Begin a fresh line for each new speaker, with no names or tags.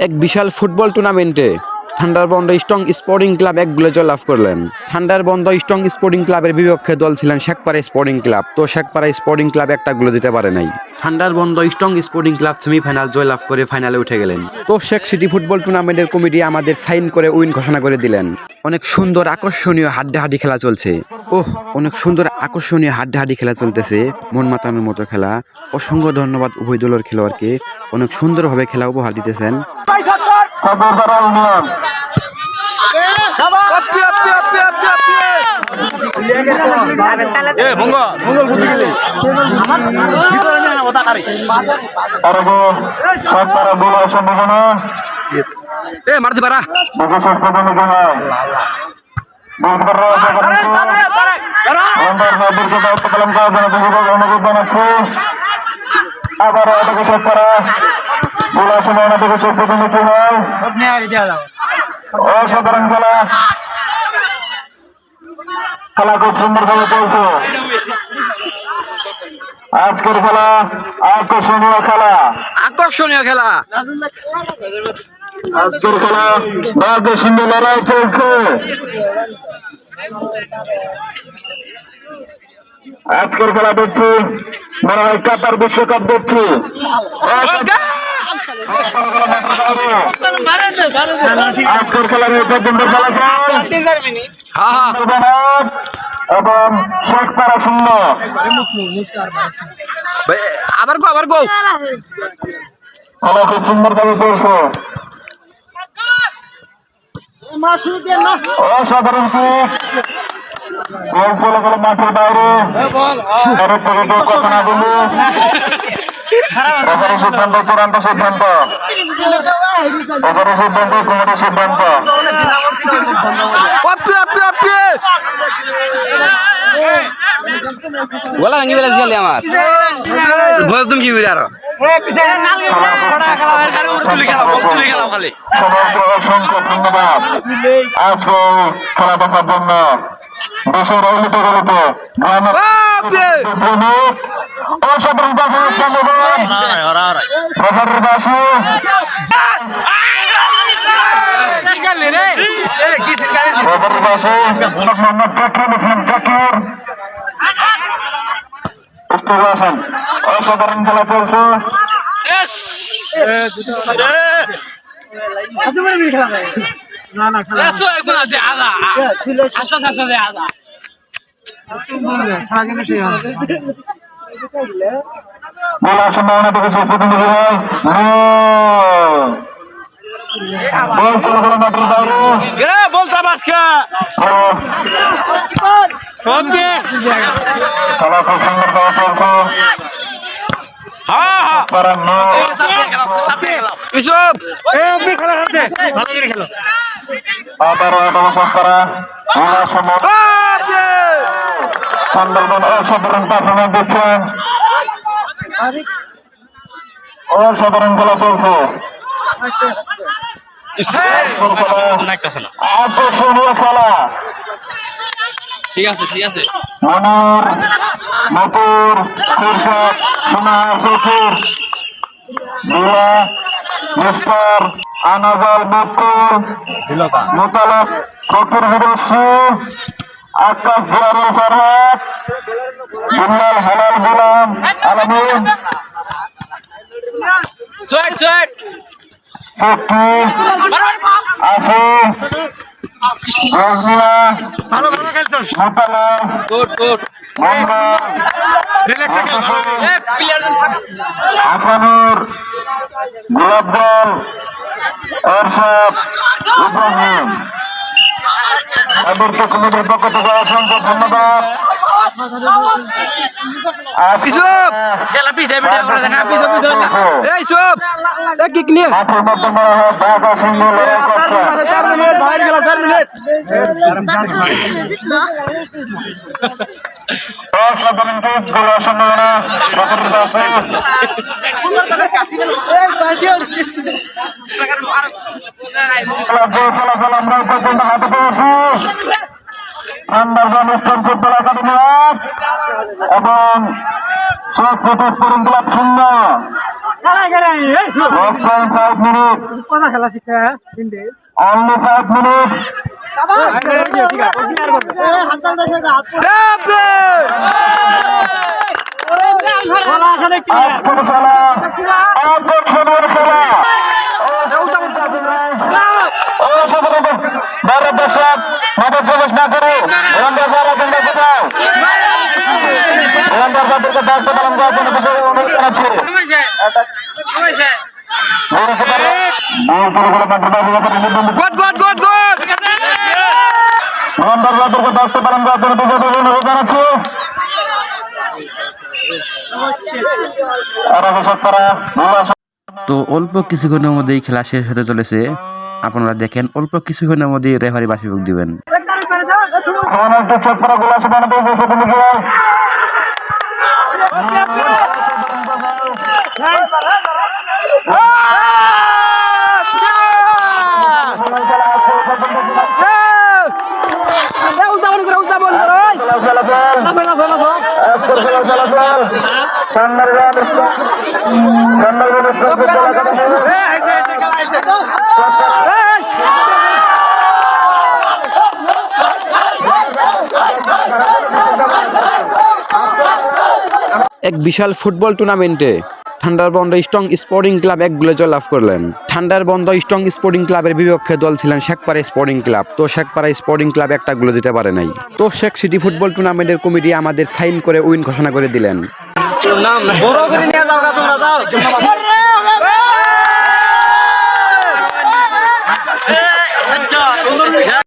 এক বিশাল ফুটবল টুর্নামেন্টে ঠান্ডারবন্দ strong sporting club 1 গোলে জয়লাভ করলেন। ঠান্ডারবন্দ স্ট্রং স্পোর্টিং ক্লাবের বিপক্ষে দল ছিলেন শেখপাড়া স্পোর্টিং ক্লাব। তো শেখপাড়া স্পোর্টিং ক্লাব একটা গোলে দিতে পারে নাই। ঠান্ডারবন্দ স্ট্রং স্পোর্টিং ক্লাব সেমিফাইনাল জয়লাভ করে ফাইনালে উঠে গেলেন। তো শেখ সিটি ফুটবল টুর্নামেন্টের কমিটি আমাদের সাইন করে উইন ঘোষণা করে দিলেন। অনেক সুন্দর আকর্ষণীয় হাড্ডাহাড্ডি খেলা চলছে। অনেক সুন্দর আকর্ষণীয় হাড্ডাহাড্ডি খেলা চলতেছে, মন মাতানোর মতো খেলা। অসংখ্য ধন্যবাদ উভয় দলের খেলোয়াড়কে, অনেক সুন্দরভাবে খেলা উপহার দিতেছেন। মারতে পারা
আবার অসাধারণ খেলা, খেলা খুব সুন্দরভাবে চলছে। আজকের খেলা আকর্ষণীয় খেলা,
আকর্ষণীয় খেলা।
আজকের খেলা রাজ্য সুন্দর লড়াই চলছে। আজকের খেলা দেখছি মনে হয় কাতার বিশ্বকাপ দেখছি। আজকের খেলার এই পর্যন্ত ফলাফল এবং শেখপাড়া 0।
আবার গো
খেলা খুব সুন্দরভাবে চলছে। অসাধারণ চলে গেল মাঠের বাইরে। কথা না বললে সিদ্ধান্ত, চূড়ান্ত সিদ্ধান্ত, সিদ্ধান্ত, কমিটির সিদ্ধান্ত।
গলা ভাঙি বেলা গেলে আমার বয়স তুমি কি করে আরো
অসংখ্য ধন্যবাদ আজকে খেলা দেখার জন্য। দেশের অলিতে গলিতে অসাধারণ অসাধারণ খেলা চলছে। বলার সম্ভাবনা দেখেছে প্রতিনিধি হয়
বলতাম আজকে
খেলা খুব সুন্দর চলছে। সুন্দরবন অসাধারণ পারফরমেন্স দিচ্ছেন। অসাধারণ খেলা চলছে। আকর্ষণীয় খেলা।
ঠিক আছে
মনির, নপুর, শীর্ষক, সোনা, চতুর, বিয়া, মিস্টার, আনাজাল, মুকুল, মোতালেব, চতুর, বিদেশি, আকাশ, জিয়ারুল, ফারহাদ, বিল্লাল, হেলাল, গোলাম, আলামিন, সত্যি, আফু, রজনিয়া, মোতালেব, আফানুর, গোলাপজল, এরশাদ, ইব্রাহিম, এদেরকে কমিটির পক্ষ থেকে অসংখ্য ধন্যবাদ। মাঠের মধ্যে মনে হয় ঢাকা সুন্দর লড়াই করছে। অসাধারণ গোল সম্ভাবনা প্রকটিত আছে। ফলাফল আমরা পর্যন্ত হাতে পেয়েছি। ঠান্ডারবন্দ স্ট্রং ফুটবল একাডেমি এবং Sheikh city sporting club 0। Less than 5 minutes. Only 5 minutes. আজকের খেলা আকর্ষণীয় খেলা। বাইরের দর্শক মাঠে প্রবেশ না করে রঙ্গের বড় কেন্দ্র কোথাও রঙ্গের তাদেরকে দায়িত্ব পালন করার জন্য বিষয়ে অনুরোধ জানাচ্ছি। রঙ্গের দায়িত্ব পালন করার জন্য বিষয়ে অনুরোধ জানাচ্ছি।
তো অল্প কিছুক্ষণের মধ্যেই খেলা শেষ হতে চলেছে। আপনারা দেখেন অল্প কিছুক্ষণের মধ্যেই রেফারি বাসিভোগ দিবেন। এক বিশাল ফুটবল টুর্নামেন্টে থান্ডারবন্ড স্ট্রং স্পোর্টিং ক্লাব 1 গোলে জয়লাভ করলেন। থান্ডারবন্ড স্ট্রং স্পোর্টিং ক্লাবের বিপক্ষে দল ছিলেন শেখপাড়া স্পোর্টিং ক্লাব। তো শেখপাড়া স্পোর্টিং ক্লাব একটা গোলে দিতে পারে নাই। তো শেখ সিটি ফুটবল টুর্নামেন্টের কমিটি আমাদের সাইন করে উইন ঘোষণা করে দিলেন।